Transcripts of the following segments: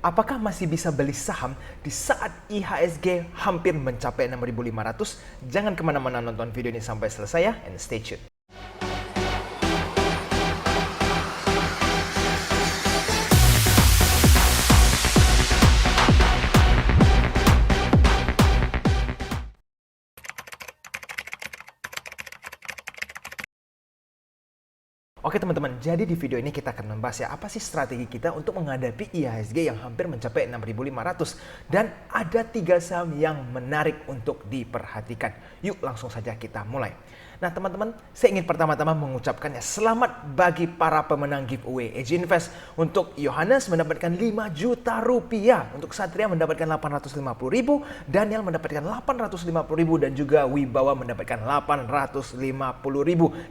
Apakah masih bisa beli saham di saat IHSG hampir mencapai 6.500? Jangan kemana-mana, nonton video ini sampai selesai ya, and stay tuned. Oke teman-teman, jadi di video ini kita akan membahas ya apa sih strategi kita untuk menghadapi IHSG yang hampir mencapai 6.500 dan ada 3 saham yang menarik untuk diperhatikan. Yuk langsung saja kita mulai. Nah teman-teman, saya ingin pertama-tama mengucapkannya selamat bagi para pemenang giveaway Edge Invest. Untuk Yohanes mendapatkan 5 juta rupiah, untuk Satria mendapatkan 850.000, Daniel mendapatkan 850.000 dan juga Wibawa mendapatkan 850.000.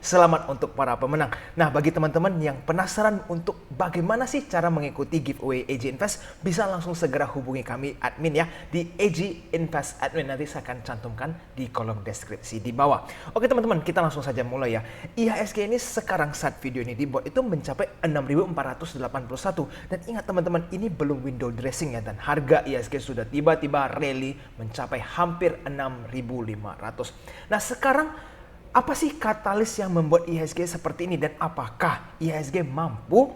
Selamat untuk para pemenang. Nah bagi teman-teman yang penasaran untuk bagaimana sih cara mengikuti giveaway Edge Invest, bisa langsung segera hubungi kami admin ya di Edge Invest Admin. Nanti saya akan cantumkan di kolom deskripsi di bawah. Oke teman-teman, kita langsung saja mulai ya. IHSG ini sekarang saat video ini dibuat itu mencapai 6.481 dan ingat teman-teman, ini belum window dressing ya, dan harga IHSG sudah tiba-tiba rally mencapai hampir 6.500. Nah sekarang apa sih katalis yang membuat IHSG seperti ini dan apakah IHSG mampu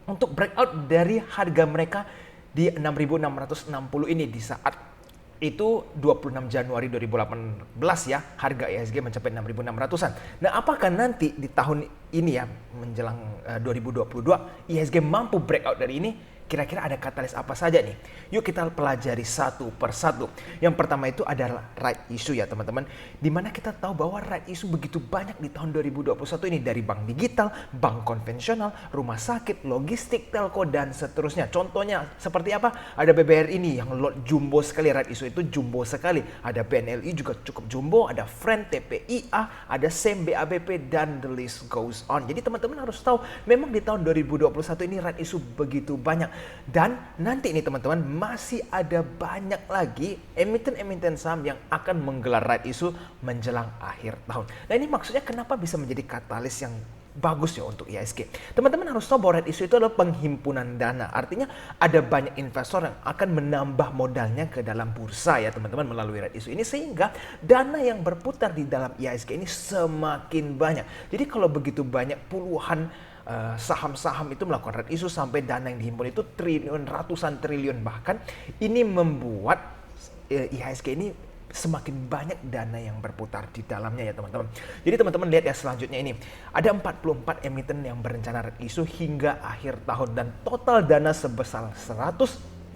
untuk breakout dari harga mereka di 6.660 ini di saat itu 26 Januari 2018 ya, harga IHSG mencapai 6.600-an. Nah, apakah nanti di tahun ini ya, menjelang 2022, IHSG mampu breakout dari ini? Kira-kira ada katalis apa saja nih? Yuk kita pelajari satu persatu. Yang pertama itu adalah right issue ya teman-teman. Dimana kita tahu bahwa right issue begitu banyak di tahun 2021 ini. Dari bank digital, bank konvensional, rumah sakit, logistik, telco, dan seterusnya. Contohnya seperti apa? Ada BBRI ini yang lot jumbo sekali. Right issue itu jumbo sekali. Ada BNLI juga cukup jumbo. Ada Friend, TPIA, ada SEM, BABP, dan the list goes on. Jadi teman-teman harus tahu memang di tahun 2021 ini right issue begitu banyak. Dan nanti ini teman-teman masih ada banyak lagi emiten-emiten saham yang akan menggelar right issue menjelang akhir tahun. Nah ini maksudnya kenapa bisa menjadi katalis yang bagus ya untuk IHSG. Teman-teman harus tahu bahwa right issue itu adalah penghimpunan dana. Artinya ada banyak investor yang akan menambah modalnya ke dalam bursa ya teman-teman melalui right issue ini, sehingga dana yang berputar di dalam IHSG ini semakin banyak. Jadi kalau begitu banyak puluhan saham-saham itu melakukan right issue sampai dana yang dihimpun itu triliun, ratusan triliun, bahkan ini membuat IHSG ini semakin banyak dana yang berputar di dalamnya ya teman-teman. Jadi teman-teman lihat ya selanjutnya ini. Ada 44 emiten yang berencana right issue hingga akhir tahun dan total dana sebesar 116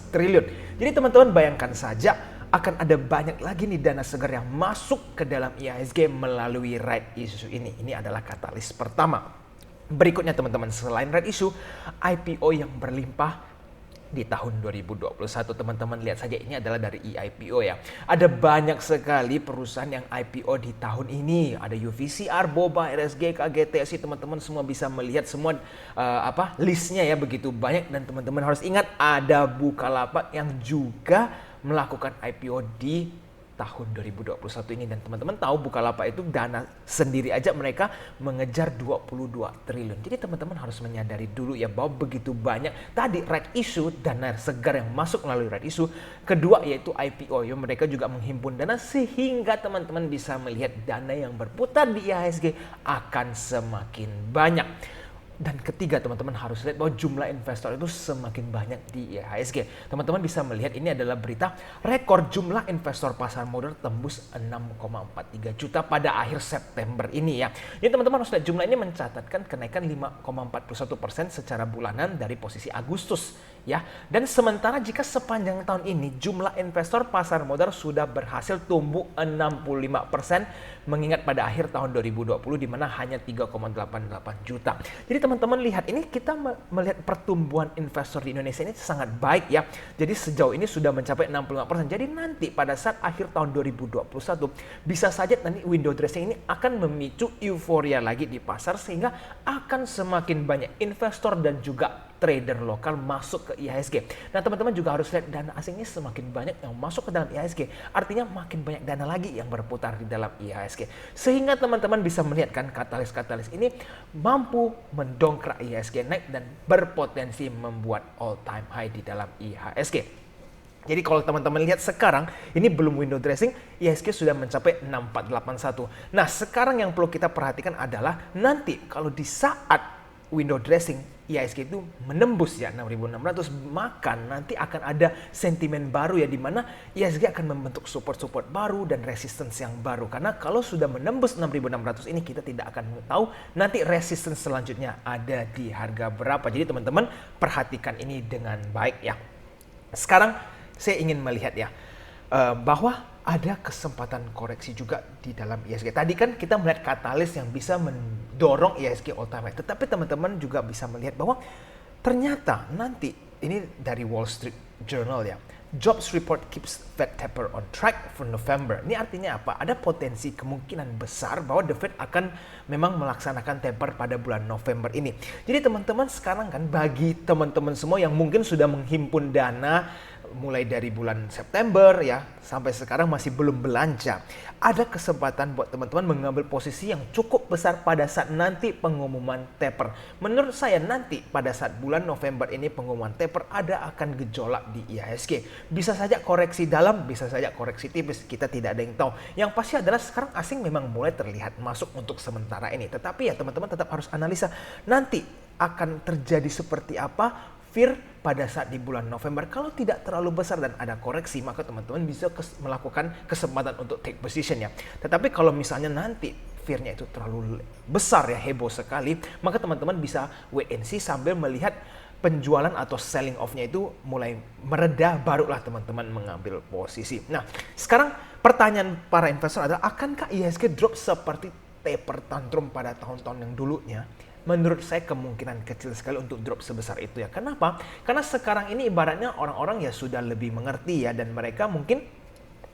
triliun. Jadi teman-teman bayangkan saja akan ada banyak lagi nih dana segar yang masuk ke dalam IHSG melalui right issue ini. Ini adalah katalis pertama. Berikutnya teman-teman, selain right issue, IPO yang berlimpah di tahun 2021. Teman-teman lihat saja, ini adalah dari IPO ya. Ada banyak sekali perusahaan yang IPO di tahun ini. Ada UVCR, Boba, RSG, KGTSI. Teman-teman semua bisa melihat semua listnya ya, begitu banyak. Dan teman-teman harus ingat ada Bukalapak yang juga melakukan IPO di tahun 2021 ini, dan teman-teman tahu Bukalapak itu dana sendiri aja mereka mengejar 22 triliun. Jadi teman-teman harus menyadari dulu ya bahwa begitu banyak tadi right issue, dana segar yang masuk melalui right issue. Kedua yaitu IPO, ya mereka juga menghimpun dana sehingga teman-teman bisa melihat dana yang berputar di IHSG akan semakin banyak. Dan ketiga teman-teman harus lihat bahwa jumlah investor itu semakin banyak di IHSG. Teman-teman bisa melihat ini adalah berita rekor jumlah investor pasar modal tembus 6,43 juta pada akhir September ini ya. Jadi teman-teman harus lihat jumlah ini mencatatkan kenaikan 5,41% secara bulanan dari posisi Agustus ya. Dan sementara jika sepanjang tahun ini jumlah investor pasar modal sudah berhasil tumbuh 65%, mengingat pada akhir tahun 2020 di mana hanya 3,88 juta. Jadi teman-teman lihat ini, kita melihat pertumbuhan investor di Indonesia ini sangat baik ya. Jadi sejauh ini sudah mencapai 65%. Jadi nanti pada saat akhir tahun 2021 bisa saja nanti window dressing ini akan memicu euforia lagi di pasar sehingga akan semakin banyak investor dan juga trader lokal masuk ke IHSG. Nah, teman-teman juga harus lihat dana asingnya semakin banyak yang masuk ke dalam IHSG, artinya makin banyak dana lagi yang berputar di dalam IHSG. Sehingga teman-teman bisa melihat kan katalis-katalis ini mampu mendongkrak IHSG naik dan berpotensi membuat all time high di dalam IHSG. Jadi kalau teman-teman lihat sekarang, ini belum window dressing, IHSG sudah mencapai 6481. Nah, sekarang yang perlu kita perhatikan adalah nanti kalau di saat window dressing, IHSG itu menembus ya 6600, maka nanti akan ada sentimen baru ya, di mana IHSG akan membentuk support-support baru dan resistance yang baru. Karena kalau sudah menembus 6600 ini, kita tidak akan tahu nanti resistance selanjutnya ada di harga berapa. Jadi teman-teman perhatikan ini dengan baik ya. Sekarang saya ingin melihat ya bahwa ada kesempatan koreksi juga di dalam IHSG. Tadi kan kita melihat katalis yang bisa mendorong IHSG all time high. Tetapi teman-teman juga bisa melihat bahwa ternyata nanti ini dari Wall Street Journal ya. Jobs report keeps Fed taper on track for November. Ini artinya apa? Ada potensi kemungkinan besar bahwa the Fed akan memang melaksanakan taper pada bulan November ini. Jadi teman-teman sekarang kan, bagi teman-teman semua yang mungkin sudah menghimpun dana mulai dari bulan September ya sampai sekarang masih belum belanja, ada kesempatan buat teman-teman mengambil posisi yang cukup besar pada saat nanti pengumuman taper. Menurut saya nanti pada saat bulan November ini pengumuman taper ada akan gejolak di IHSG. Bisa saja koreksi dalam, bisa saja koreksi tipis, kita tidak ada yang tahu. Yang pasti adalah sekarang asing memang mulai terlihat masuk untuk sementara ini. Tetapi ya teman-teman tetap harus analisa nanti akan terjadi seperti apa fear pada saat di bulan November. Kalau tidak terlalu besar dan ada koreksi, maka teman-teman bisa melakukan kesempatan untuk take position ya. Tetapi kalau misalnya nanti fear-nya itu terlalu besar ya, heboh sekali, maka teman-teman bisa wait and see sambil melihat penjualan atau selling off-nya itu mulai mereda, barulah teman-teman mengambil posisi. Nah, sekarang pertanyaan para investor adalah, akankah IHSG drop seperti taper tantrum pada tahun-tahun yang dulunya? Menurut saya kemungkinan kecil sekali untuk drop sebesar itu ya. Kenapa? Karena sekarang ini ibaratnya orang-orang ya sudah lebih mengerti ya, dan mereka mungkin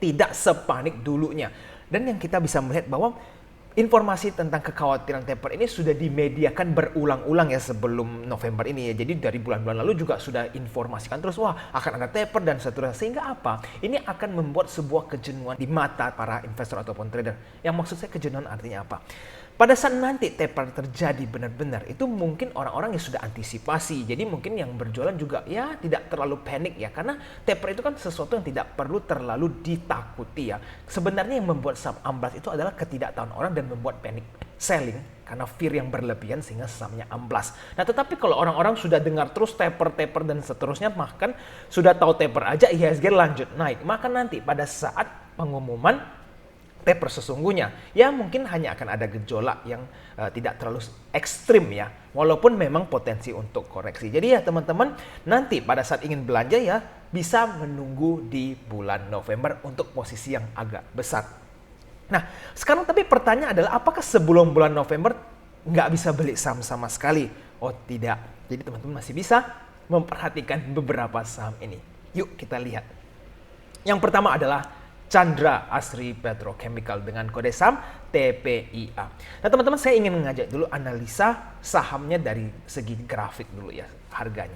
tidak sepanik dulunya. Dan yang kita bisa melihat bahwa informasi tentang kekhawatiran taper ini sudah dimediakan berulang-ulang ya sebelum November ini ya. Jadi dari bulan-bulan lalu juga sudah informasikan terus, wah akan ada taper dan seterusnya. Sehingga apa? Ini akan membuat sebuah kejenuhan di mata para investor ataupun trader. Yang maksud saya kejenuhan artinya apa? Pada saat nanti taper terjadi benar-benar, itu mungkin orang-orang yang sudah antisipasi. Jadi mungkin yang berjualan juga ya tidak terlalu panik ya. Karena taper itu kan sesuatu yang tidak perlu terlalu ditakuti ya. Sebenarnya yang membuat saham amblas itu adalah ketidaktahuan orang dan membuat panic selling karena fear yang berlebihan sehingga sahamnya amblas. Nah, tetapi kalau orang-orang sudah dengar terus taper dan seterusnya, bahkan sudah tahu taper aja IHSG lanjut naik, maka nanti pada saat pengumuman taper sesungguhnya ya mungkin hanya akan ada gejolak yang tidak terlalu ekstrim ya, walaupun memang potensi untuk koreksi. Jadi ya teman-teman, nanti pada saat ingin belanja ya bisa menunggu di bulan November untuk posisi yang agak besar. Nah, sekarang tapi pertanyaan adalah, apakah sebelum bulan November nggak bisa beli saham sama sekali? Oh tidak. Jadi teman-teman masih bisa memperhatikan beberapa saham ini. Yuk kita lihat. Yang pertama adalah Chandra Asri Petrochemical dengan kode saham TPIA. Nah teman-teman, saya ingin mengajak dulu analisa sahamnya dari segi grafik dulu ya, harganya.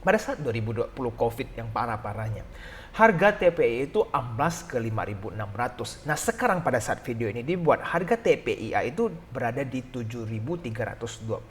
Pada saat 2020 COVID yang parah-parahnya, harga TPIA itu amblas ke 5.600. Nah sekarang pada saat video ini dibuat, harga TPIA itu berada di 7.325.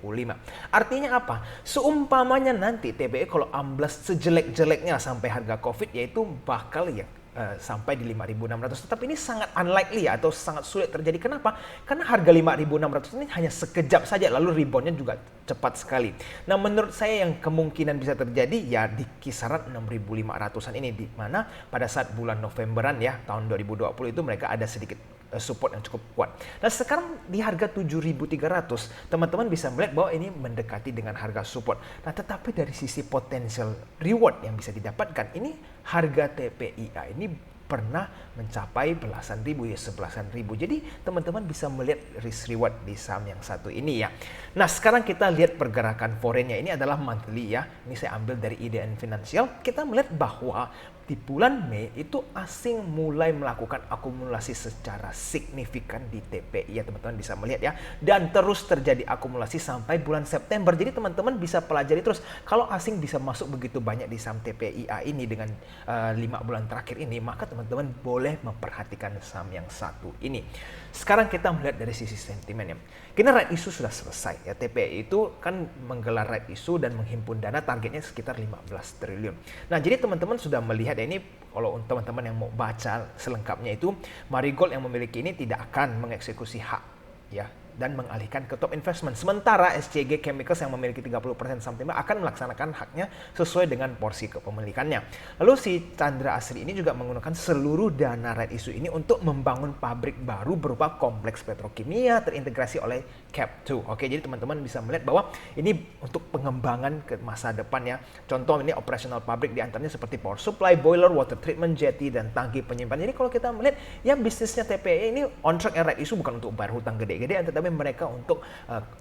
Artinya apa? Seumpamanya nanti TPIA kalau amblas sejelek-jeleknya sampai harga COVID, yaitu bakal ya sampai di 5.600. Tetapi ini sangat unlikely ya, atau sangat sulit terjadi. Kenapa? Karena harga 5.600 ini hanya sekejap saja, lalu reboundnya juga cepat sekali. Nah menurut saya yang kemungkinan bisa terjadi ya di kisaran 6.500an ini, di mana pada saat bulan Novemberan ya tahun 2020 itu mereka ada sedikit support yang cukup kuat. Nah sekarang di harga 7.300, teman-teman bisa melihat bahwa ini mendekati dengan harga support. Nah tetapi dari sisi potensial reward yang bisa didapatkan, ini harga TPIA ini pernah mencapai belasan ribu, ya 11.000. Jadi teman-teman bisa melihat risk reward di saham yang satu ini ya. Nah sekarang kita lihat pergerakan foreignnya, ini adalah monthly ya. Ini saya ambil dari IDN Financial. Kita melihat bahwa di bulan Mei itu asing mulai melakukan akumulasi secara signifikan di TPI ya, teman-teman bisa melihat ya, dan terus terjadi akumulasi sampai bulan September. Jadi teman-teman bisa pelajari terus, kalau asing bisa masuk begitu banyak di saham TPIA ini dengan 5 bulan terakhir ini, maka teman-teman boleh memperhatikan saham yang satu ini. Sekarang kita melihat dari sisi sentimen ya. Kini right issue sudah selesai ya. TPI itu kan menggelar right issue dan menghimpun dana, targetnya sekitar 15 triliun. Nah, jadi teman-teman sudah melihat ya, ini kalau teman-teman yang mau baca selengkapnya itu, Marigold yang memiliki ini tidak akan mengeksekusi hak ya dan mengalihkan ke top investment. Sementara SCG Chemicals yang memiliki 30% saham Timah akan melaksanakan haknya sesuai dengan porsi kepemilikannya. Lalu si Chandra Asri ini juga menggunakan seluruh dana right issue ini untuk membangun pabrik baru berupa kompleks petrokimia terintegrasi oleh Cap2. Oke, jadi teman-teman bisa melihat bahwa ini untuk pengembangan ke masa depan ya. Contoh ini operasional pabrik diantaranya seperti power supply, boiler, water treatment, jetty, dan tangki penyimpanan. Jadi kalau kita melihat ya bisnisnya TPI ini on track and right issue bukan untuk bayar hutang gede-gedean, tetapi mereka untuk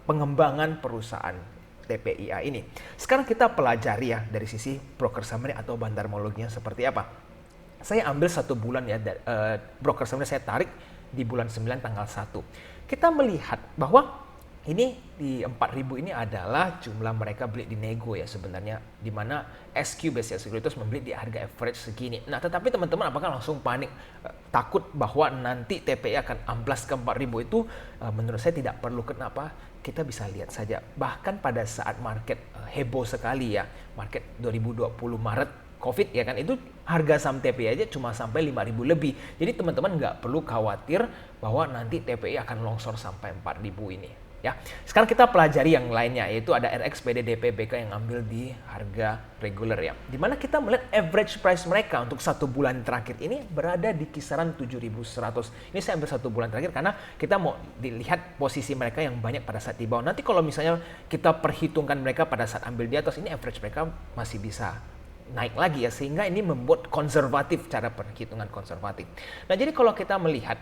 pengembangan perusahaan TPIA ini. Sekarang kita pelajari ya dari sisi broker summary atau bandarmologinya seperti apa. Saya ambil 1 bulan ya, broker summary saya tarik di bulan 9 tanggal 1. Kita melihat bahwa ini di 4.000 ini adalah jumlah mereka beli di nego ya sebenarnya, di mana SQ Base Securities membeli di harga average segini. Nah, tetapi teman-teman apakah langsung panik takut bahwa nanti TPI akan amblas ke 4.000 itu? Menurut saya tidak perlu. Kenapa? Kita bisa lihat saja. Bahkan pada saat market heboh sekali ya, market 2020 Maret COVID ya kan, itu harga saham TPI aja cuma sampai 5.000 lebih. Jadi teman-teman nggak perlu khawatir bahwa nanti TPI akan longsor sampai 4.000 ini. Ya, sekarang kita pelajari yang lainnya, yaitu ada RX, PDDP, BK yang ambil di harga reguler ya. Dimana kita melihat average price mereka untuk 1 bulan terakhir ini berada di kisaran 7.100. Ini saya ambil 1 bulan terakhir karena kita mau dilihat posisi mereka yang banyak pada saat di bawah. Nanti kalau misalnya kita perhitungkan mereka pada saat ambil di atas, ini average mereka masih bisa naik lagi ya, sehingga ini membuat konservatif, cara perhitungan konservatif. Nah, jadi kalau kita melihat,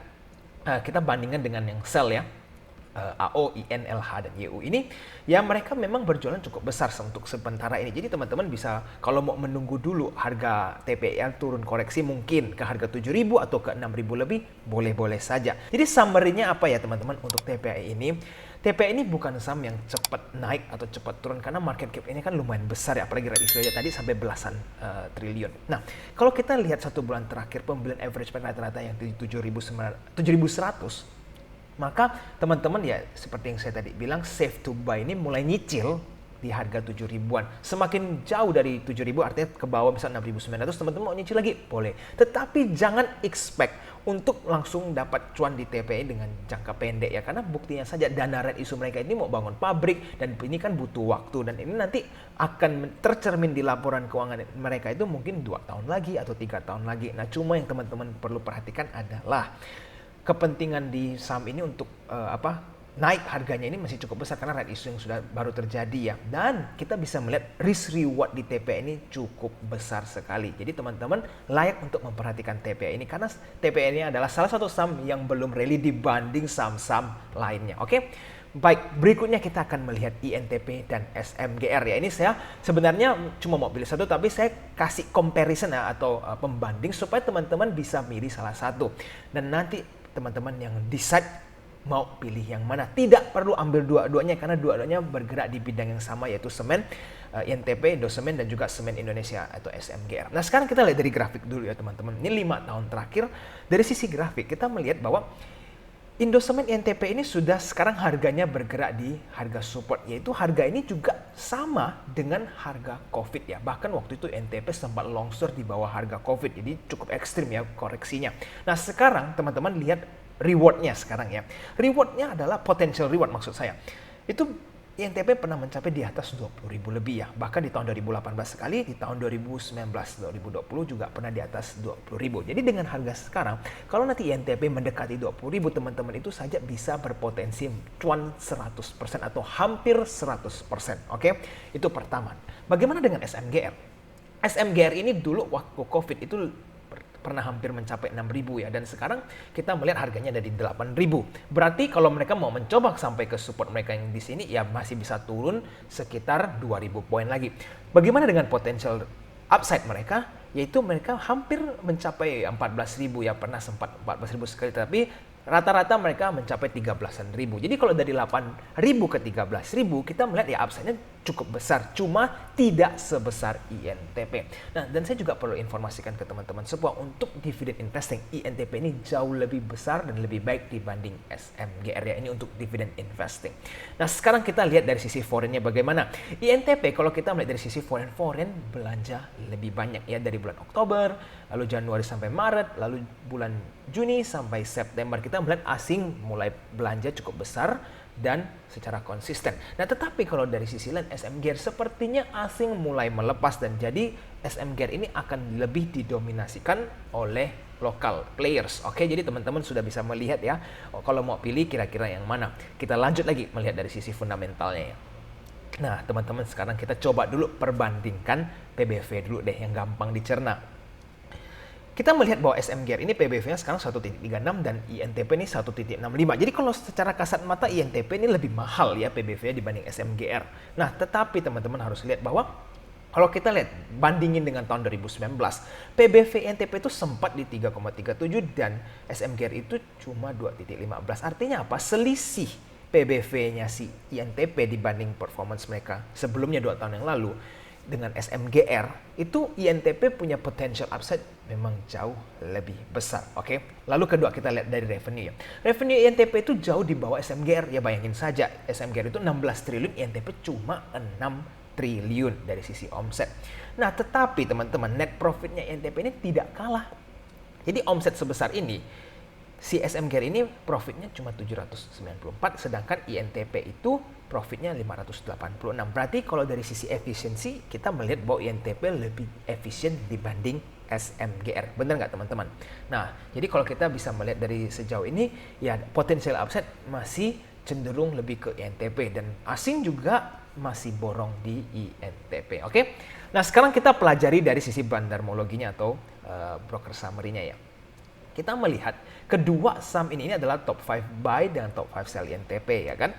kita bandingkan dengan yang sell ya, AO, IN, LH, dan YU ini, ya mereka memang berjualan cukup besar untuk sementara ini. Jadi teman-teman bisa, kalau mau menunggu dulu harga TPI turun koreksi mungkin ke harga 7.000 atau ke 6.000 lebih, boleh-boleh saja. Jadi summary-nya apa ya teman-teman untuk TPI ini? TPI ini bukan saham yang cepat naik atau cepat turun, karena market cap ini kan lumayan besar ya, apalagi right issue aja tadi sampai belasan triliun. Nah, kalau kita lihat 1 bulan terakhir pembelian average rata-rata yang 7.100, maka teman-teman ya seperti yang saya tadi bilang, safe to buy ini mulai nyicil di harga 7.000-an. Semakin jauh dari 7.000 artinya ke bawah misalnya 6.900, teman-teman mau nyicil lagi boleh. Tetapi jangan expect untuk langsung dapat cuan di TPI dengan jangka pendek ya, karena buktinya saja dana right issue mereka ini mau bangun pabrik dan ini kan butuh waktu, dan ini nanti akan tercermin di laporan keuangan mereka itu mungkin 2 tahun lagi atau 3 tahun lagi. Nah, cuma yang teman-teman perlu perhatikan adalah kepentingan di saham ini untuk naik harganya ini masih cukup besar karena right issue yang sudah baru terjadi ya, dan kita bisa melihat risk reward di TPI ini cukup besar sekali. Jadi teman-teman layak untuk memperhatikan TPI ini karena TPI ini adalah salah satu saham yang belum rally dibanding saham-saham lainnya. Oke? Baik, berikutnya kita akan melihat INTP dan SMGR ya. Ini saya sebenarnya cuma mau pilih satu, tapi saya kasih comparison ya, atau pembanding supaya teman-teman bisa milih salah satu. Dan nanti teman-teman yang decide mau pilih yang mana. Tidak perlu ambil dua-duanya karena dua-duanya bergerak di bidang yang sama, yaitu semen, INTP, Indosemen, dan juga Semen Indonesia atau SMGR. Nah, sekarang kita lihat dari grafik dulu ya teman-teman. Ini 5 tahun terakhir. Dari sisi grafik kita melihat bahwa Indosemen INTP ini sudah sekarang harganya bergerak di harga support, yaitu harga ini juga sama dengan harga COVID ya. Bahkan waktu itu INTP sempat longsor di bawah harga COVID, jadi cukup ekstrim ya koreksinya. Nah, sekarang teman-teman lihat rewardnya sekarang ya. Rewardnya adalah potential reward maksud saya. Itu INTP pernah mencapai di atas 20.000 lebih ya. Bahkan di tahun 2018 sekali, di tahun 2019, 2020 juga pernah di atas 20.000. Jadi dengan harga sekarang, kalau nanti INTP mendekati 20.000, teman-teman itu saja bisa berpotensi cuan 100% atau hampir 100%. Oke? Itu pertama. Bagaimana dengan SMGR? SMGR ini dulu waktu COVID itu pernah hampir mencapai 6.000 ya, dan sekarang kita melihat harganya ada di 8.000. Berarti kalau mereka mau mencoba sampai ke support mereka yang di sini ya masih bisa turun sekitar 2.000 poin lagi. Bagaimana dengan potensial upside mereka? Yaitu mereka hampir mencapai 14.000 ya, pernah sempat 14.000 sekali, tapi rata-rata mereka mencapai 13.000. Jadi kalau dari 8.000 ke 13.000 kita melihat ya upside-nya cukup besar, cuma tidak sebesar INTP. Nah, dan saya juga perlu informasikan ke teman-teman semua, untuk dividend investing INTP ini jauh lebih besar dan lebih baik dibanding SMGR ya, ini untuk dividend investing. Nah, sekarang kita lihat dari sisi foreign-nya bagaimana. INTP kalau kita melihat dari sisi foreign belanja lebih banyak ya, dari bulan Oktober, lalu Januari sampai Maret, lalu bulan Juni sampai September kita melihat asing mulai belanja cukup besar dan secara konsisten. Nah, tetapi kalau dari sisi lain SMGR sepertinya asing mulai melepas, dan jadi SMGR ini akan lebih didominasikan oleh local players. Oke, jadi teman-teman sudah bisa melihat ya, kalau mau pilih kira-kira yang mana. Kita lanjut lagi melihat dari sisi fundamentalnya ya. Nah, teman-teman sekarang kita coba dulu perbandingkan PBV dulu deh yang gampang dicerna. Kita melihat bahwa SMGR ini PBV-nya sekarang 1.36 dan INTP ini 1.65. Jadi kalau secara kasat mata INTP ini lebih mahal ya PBV-nya dibanding SMGR. Nah, tetapi teman-teman harus lihat bahwa kalau kita lihat bandingin dengan tahun 2019, PBV INTP itu sempat di 3,37 dan SMGR itu cuma 2.15. Artinya apa? Selisih PBV-nya si INTP dibanding performance mereka sebelumnya 2 tahun yang lalu dengan SMGR, itu INTP punya potential upside memang jauh lebih besar. Oke. Lalu kedua kita lihat dari revenue ya. Revenue INTP itu jauh di bawah SMGR. Ya bayangin saja, SMGR itu 16 triliun, INTP cuma 6 triliun dari sisi omset. Nah, tetapi teman-teman, net profitnya INTP ini tidak kalah. Jadi omset sebesar ini, si SMGR ini profitnya cuma 794, sedangkan INTP itu profitnya 586. Berarti kalau dari sisi efisiensi, kita melihat bahwa INTP lebih efisien dibanding SMGR. Benar nggak teman-teman? Nah, jadi kalau kita bisa melihat dari sejauh ini, ya potensial upside masih cenderung lebih ke INTP, dan asing juga masih borong di INTP. Oke? Nah, sekarang kita pelajari dari sisi bandarmologinya atau broker summary-nya ya. Kita melihat kedua saham ini adalah top 5 buy dan top 5 sell INTP ya kan.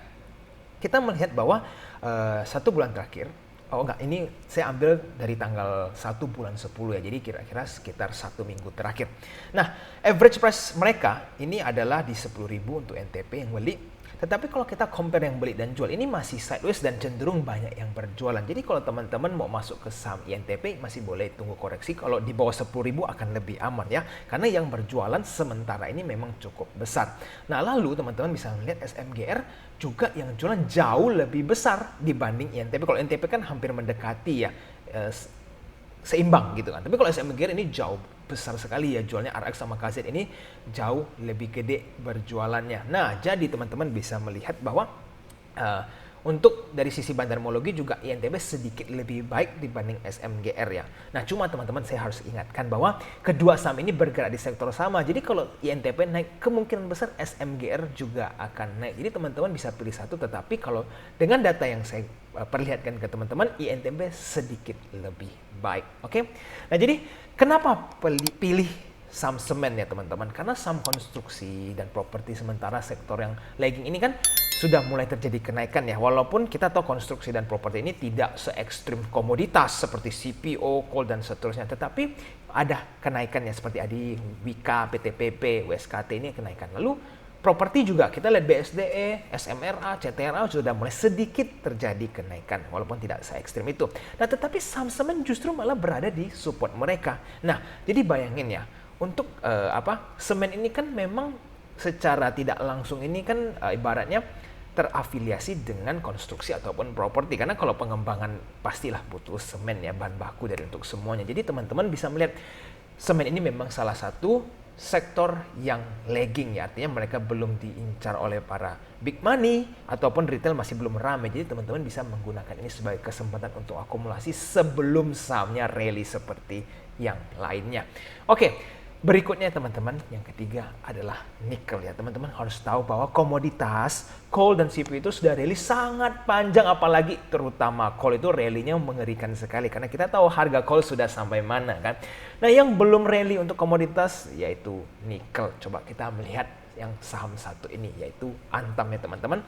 Kita melihat bahwa 1 bulan terakhir, ini saya ambil dari tanggal 1 bulan 10 ya, jadi kira-kira sekitar 1 minggu terakhir. Nah, average price mereka ini adalah di 10.000 untuk INTP yang beli. Tetapi kalau kita compare yang beli dan jual, ini masih sideways dan cenderung banyak yang berjualan. Jadi kalau teman-teman mau masuk ke saham INTP, masih boleh tunggu koreksi. Kalau di bawah 10.000 akan lebih aman ya, karena yang berjualan sementara ini memang cukup besar. Nah, lalu teman-teman bisa melihat SMGR juga yang jualan jauh lebih besar dibanding INTP. Kalau INTP kan hampir mendekati ya, seimbang gitu kan. Tapi kalau SMGR ini jauh besar sekali ya jualnya, RX sama KZ ini jauh lebih gede berjualannya. Nah, jadi teman-teman bisa melihat bahwa untuk dari sisi bandarmologi juga INTP sedikit lebih baik dibanding SMGR ya. Nah, cuma teman-teman saya harus ingatkan bahwa kedua saham ini bergerak di sektor sama. Jadi kalau INTP naik, kemungkinan besar SMGR juga akan naik. Jadi teman-teman bisa pilih satu, tetapi kalau dengan data yang saya perlihatkan ke teman-teman, INTP sedikit lebih baik. Oke? Nah, jadi kenapa pilih saham semen ya teman-teman? Karena saham konstruksi dan properti sementara sektor yang lagging ini kan sudah mulai terjadi kenaikan ya. Walaupun kita tahu konstruksi dan properti ini tidak se-ekstrim komoditas seperti CPO, coal dan seterusnya, tetapi ada kenaikannya seperti ADI, Wika, PTPP, WSKT ini kenaikan. Lalu properti juga kita lihat BSDE, SMRA, CTRA sudah mulai sedikit terjadi kenaikan walaupun tidak se-ekstrim itu. Nah, tetapi saham semen justru malah berada di support mereka. Nah, jadi bayangin ya, untuk semen ini kan memang secara tidak langsung ini kan ibaratnya terafiliasi dengan konstruksi ataupun properti, karena kalau pengembangan pastilah butuh semen ya, bahan baku dari untuk semuanya. Jadi teman-teman bisa melihat semen ini memang salah satu sektor yang lagging ya, artinya mereka belum diincar oleh para big money ataupun retail masih belum ramai. Jadi teman-teman bisa menggunakan ini sebagai kesempatan untuk akumulasi sebelum sahamnya rally seperti yang lainnya. Oke. Berikutnya teman-teman, yang ketiga adalah nikel ya. Teman-teman harus tahu bahwa komoditas coal dan CPO itu sudah rally sangat panjang, apalagi terutama coal itu rally-nya mengerikan sekali karena kita tahu harga coal sudah sampai mana kan. Nah, yang belum rally untuk komoditas yaitu nikel. Coba kita melihat yang saham satu ini yaitu Antam ya teman-teman.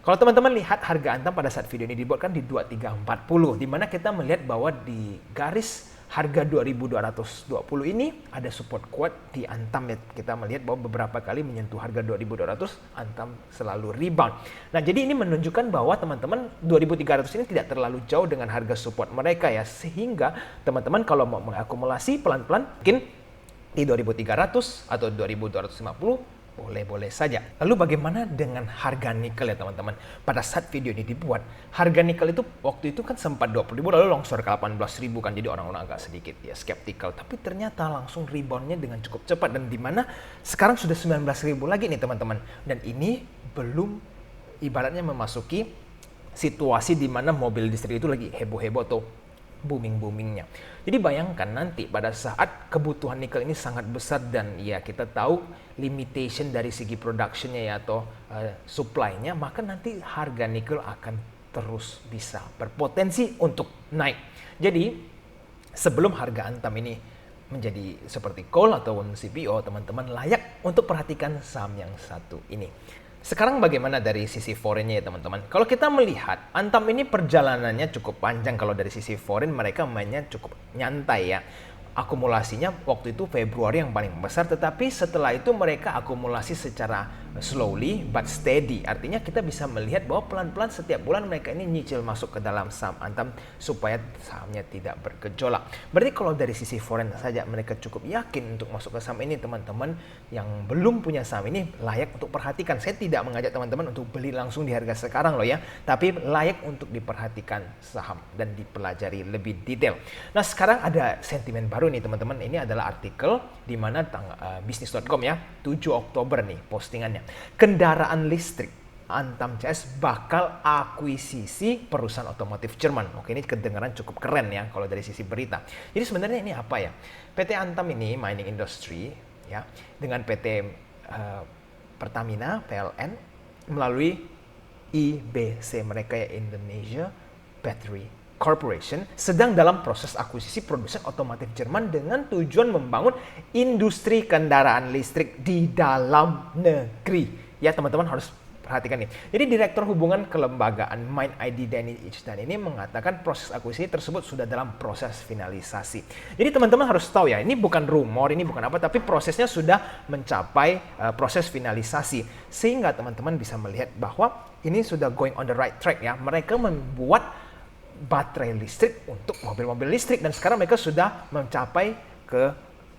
Kalau teman-teman lihat harga Antam pada saat video ini dibuat kan di 2340, di mana kita melihat bahwa di garis harga 2220 ini ada support kuat di Antam ya. Kita melihat bahwa beberapa kali menyentuh harga 2200, Antam selalu rebound. Nah, jadi ini menunjukkan bahwa teman-teman 2300 ini tidak terlalu jauh dengan harga support mereka ya. Sehingga teman-teman kalau mau mengakumulasi pelan-pelan mungkin di 2300 atau 2250 boleh-boleh saja. Lalu bagaimana dengan harga nikel ya teman-teman? Pada saat video ini dibuat, harga nikel itu waktu itu kan sempat 20.000 lalu longsor ke 18.000 kan. Jadi orang-orang agak sedikit ya skeptikal. Tapi ternyata langsung reboundnya dengan cukup cepat. Dan di mana sekarang sudah 19.000 lagi nih teman-teman. Dan ini belum ibaratnya memasuki situasi di mana mobil listrik itu lagi heboh-heboh atau booming-boomingnya. Jadi bayangkan nanti pada saat kebutuhan nikel ini sangat besar dan ya kita tahu limitation dari segi productionnya ya atau supply-nya, maka nanti harga nikel akan terus bisa berpotensi untuk naik. Jadi sebelum harga Antam ini menjadi seperti coal ataupun CPO, teman-teman layak untuk perhatikan saham yang satu ini. Sekarang bagaimana dari sisi foreign-nya ya teman-teman? Kalau kita melihat, Antam ini perjalanannya cukup panjang. Kalau dari sisi foreign mereka mainnya cukup nyantai ya. Akumulasinya waktu itu Februari yang paling besar, tetapi setelah itu mereka akumulasi secara slowly but steady. Artinya kita bisa melihat bahwa pelan-pelan setiap bulan mereka ini nyicil masuk ke dalam saham Antam supaya sahamnya tidak bergejolak. Berarti kalau dari sisi foreign saja mereka cukup yakin untuk masuk ke saham ini, teman-teman yang belum punya saham ini layak untuk perhatikan. Saya tidak mengajak teman-teman untuk beli langsung di harga sekarang loh ya, tapi layak untuk diperhatikan saham dan dipelajari lebih detail. Nah, sekarang ada sentimen baru nih teman-teman. Ini adalah artikel di mana bisnis.com ya, 7 Oktober nih postingannya. Kendaraan listrik Antam CS bakal akuisisi perusahaan otomotif Jerman. Oke, ini kedengaran cukup keren ya kalau dari sisi berita. Jadi sebenarnya ini apa ya? PT Antam ini mining industry ya dengan PT Pertamina PLN melalui IBC mereka ya, Indonesia Battery Corporation, sedang dalam proses akuisisi produsen otomotif Jerman dengan tujuan membangun industri kendaraan listrik di dalam negeri. Ya teman-teman harus perhatikan nih. Jadi Direktur Hubungan Kelembagaan MindID Danny Ichdan ini mengatakan proses akuisisi tersebut sudah dalam proses finalisasi. Jadi teman-teman harus tahu ya, ini bukan rumor, ini bukan apa, tapi prosesnya sudah mencapai proses finalisasi. Sehingga teman-teman bisa melihat bahwa ini sudah going on the right track ya. Mereka membuat baterai listrik untuk mobil-mobil listrik dan sekarang mereka sudah mencapai ke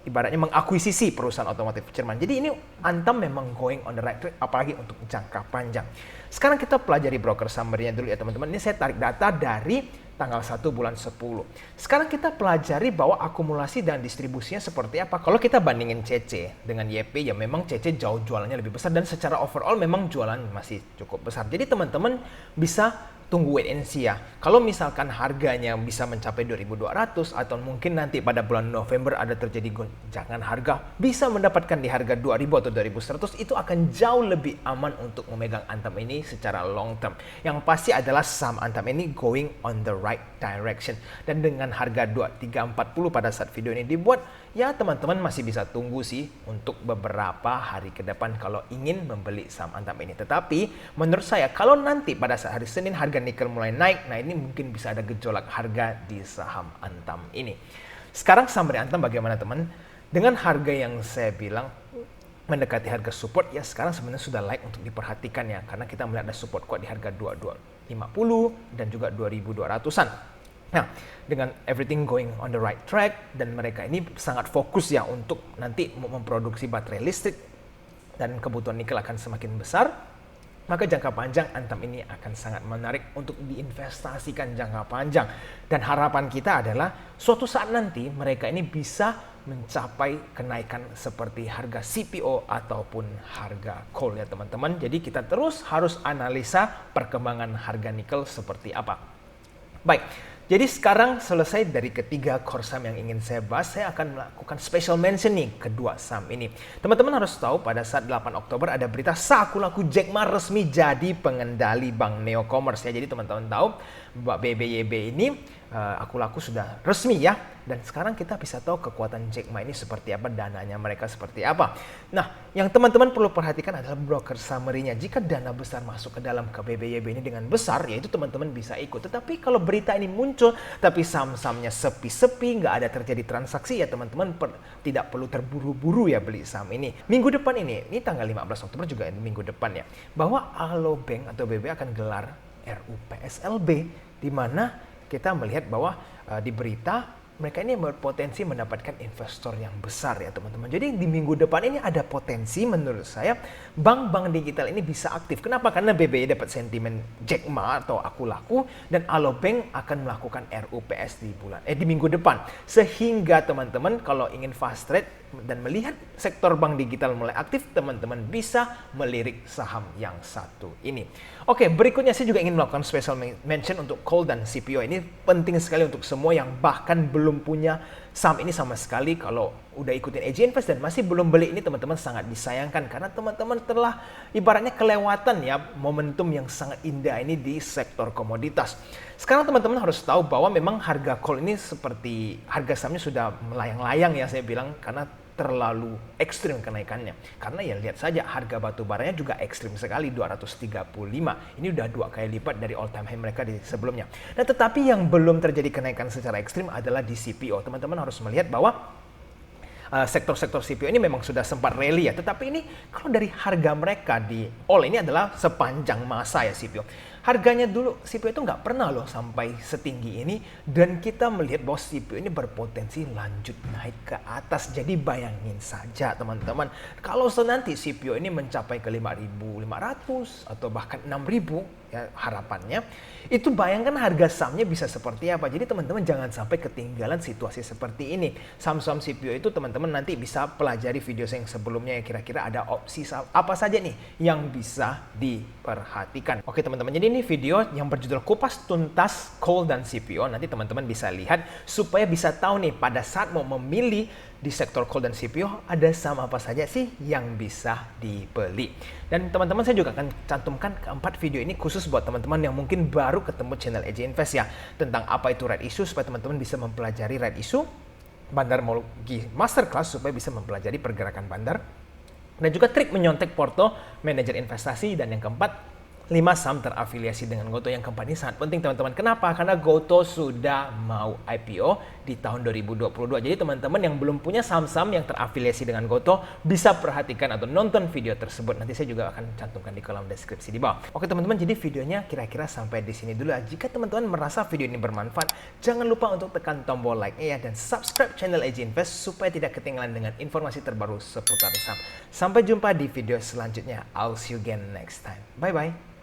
ibaratnya mengakuisisi perusahaan otomotif Jerman. Jadi ini Antam memang going on the right track apalagi untuk jangka panjang. Sekarang kita pelajari broker summary-nya dulu ya teman-teman. Ini saya tarik data dari tanggal 1 bulan 10. Sekarang kita pelajari bahwa akumulasi dan distribusinya seperti apa. Kalau kita bandingin CC dengan YP ya memang CC jauh jualannya lebih besar dan secara overall memang jualan masih cukup besar. Jadi teman-teman bisa tunggu wait and see ya. Kalau misalkan harganya bisa mencapai 2.200 atau mungkin nanti pada bulan November ada terjadi goncangan harga, bisa mendapatkan di harga 2.000 atau 2.100, itu akan jauh lebih aman untuk memegang Antam ini secara long term. Yang pasti adalah saham Antam ini going on the right direction. Dan dengan harga 2340 pada saat video ini dibuat, ya teman-teman masih bisa tunggu sih untuk beberapa hari ke depan kalau ingin membeli saham Antam ini. Tetapi menurut saya kalau nanti pada saat hari Senin harga nikel mulai naik, nah ini mungkin bisa ada gejolak harga di saham Antam ini. Sekarang summary Antam bagaimana teman? Dengan harga yang saya bilang mendekati harga support, ya sekarang sebenarnya sudah layak untuk diperhatikan ya, karena kita melihat ada support kuat di harga 2250 dan juga 2200-an. Nah, dengan everything going on the right track dan mereka ini sangat fokus ya untuk nanti memproduksi baterai listrik dan kebutuhan nikel akan semakin besar, maka jangka panjang Antam ini akan sangat menarik untuk diinvestasikan jangka panjang. Dan harapan kita adalah suatu saat nanti mereka ini bisa mencapai kenaikan seperti harga CPO ataupun harga coal ya teman-teman. Jadi kita terus harus analisa perkembangan harga nikel seperti apa. Baik, Jadi sekarang selesai dari ketiga core saham yang ingin saya bahas, saya akan melakukan special mention nih kedua saham ini. Teman-teman harus tahu pada saat 8 Oktober ada berita saku laku Jack Ma resmi jadi pengendali Bank Neo Commerce ya. Jadi teman-teman tahu Mbak BBYB ini aku laku sudah resmi ya. Dan sekarang kita bisa tahu kekuatan Jack Ma ini seperti apa, dananya mereka seperti apa. Nah, yang teman-teman perlu perhatikan adalah broker summary-nya. Jika dana besar masuk ke dalam ke BBYB ini dengan besar, yaitu teman-teman bisa ikut. Tetapi kalau berita ini muncul, tapi saham-sahamnya sepi-sepi, nggak ada terjadi transaksi, ya teman-teman tidak perlu terburu-buru ya beli saham ini. Minggu depan ini tanggal 15 Oktober juga minggu depan ya, bahwa Alobank atau BB akan gelar RUPSLB, di mana kita melihat bahwa di berita mereka ini berpotensi mendapatkan investor yang besar ya teman-teman. Jadi di minggu depan ini ada potensi menurut saya bank-bank digital ini bisa aktif. Kenapa? Karena BBI dapat sentimen Jack Ma atau aku laku, dan Alobank akan melakukan RUPS di minggu depan. Sehingga teman-teman kalau ingin fast trade dan melihat sektor bank digital mulai aktif, teman-teman bisa melirik saham yang satu ini. Oke, berikutnya saya juga ingin melakukan special mention untuk call dan CPO. Ini penting sekali untuk semua yang bahkan belum punya saham ini sama sekali. Kalau udah ikutin AJ Invest dan masih belum beli ini, teman-teman sangat disayangkan karena teman-teman telah ibaratnya kelewatan ya momentum yang sangat indah ini di sektor komoditas. Sekarang teman-teman harus tahu bahwa memang harga call ini seperti harga sahamnya sudah melayang-layang ya saya bilang, karena terlalu ekstrim kenaikannya. Karena ya lihat saja harga batu baranya juga ekstrim sekali, 235. Ini udah 2 kali lipat dari all time high mereka di sebelumnya. Nah, tetapi yang belum terjadi kenaikan secara ekstrim adalah di CPO. Teman-teman harus melihat bahwa sektor-sektor CPO ini memang sudah sempat rally ya. Tetapi ini kalau dari harga mereka di all ini adalah sepanjang masa ya CPO. Harganya dulu CPO itu nggak pernah loh sampai setinggi ini, dan kita melihat bahwa CPO ini berpotensi lanjut naik ke atas. Jadi bayangin saja teman-teman, kalau nanti CPO ini mencapai ke 5.500 atau bahkan 6.000 ya harapannya, itu bayangkan harga sahamnya bisa seperti apa. Jadi teman-teman jangan sampai ketinggalan situasi seperti ini. Saham-saham CPO itu teman-teman nanti bisa pelajari video saya yang sebelumnya ya, kira-kira ada opsi apa saja nih yang bisa diperhatikan. Oke teman-teman, jadi ini video yang berjudul kupas tuntas call dan CPO. Nanti teman-teman bisa lihat supaya bisa tahu nih pada saat mau memilih di sektor call dan CPO ada saham apa saja sih yang bisa dibeli. Dan teman-teman saya juga akan cantumkan keempat video ini khusus buat teman-teman yang mungkin baru ketemu channel AJ Invest ya, tentang apa itu right issue supaya teman-teman bisa mempelajari right issue, bandarmologi masterclass supaya bisa mempelajari pergerakan bandar, dan juga trik menyontek porto manajer investasi, dan yang keempat 5 saham terafiliasi dengan Gotoh. Yang keempat ini sangat penting teman-teman. Kenapa? Karena Gotoh sudah mau IPO di tahun 2022. Jadi teman-teman yang belum punya saham-saham yang terafiliasi dengan Gotoh bisa perhatikan atau nonton video tersebut. Nanti saya juga akan cantumkan di kolom deskripsi di bawah. Oke teman-teman, jadi videonya kira-kira sampai di sini dulu. Jika teman-teman merasa video ini bermanfaat, jangan lupa untuk tekan tombol like-nya ya, dan subscribe channel AJ Invest supaya tidak ketinggalan dengan informasi terbaru seputar saham. Sampai jumpa di video selanjutnya. I'll see you again next time. Bye-bye.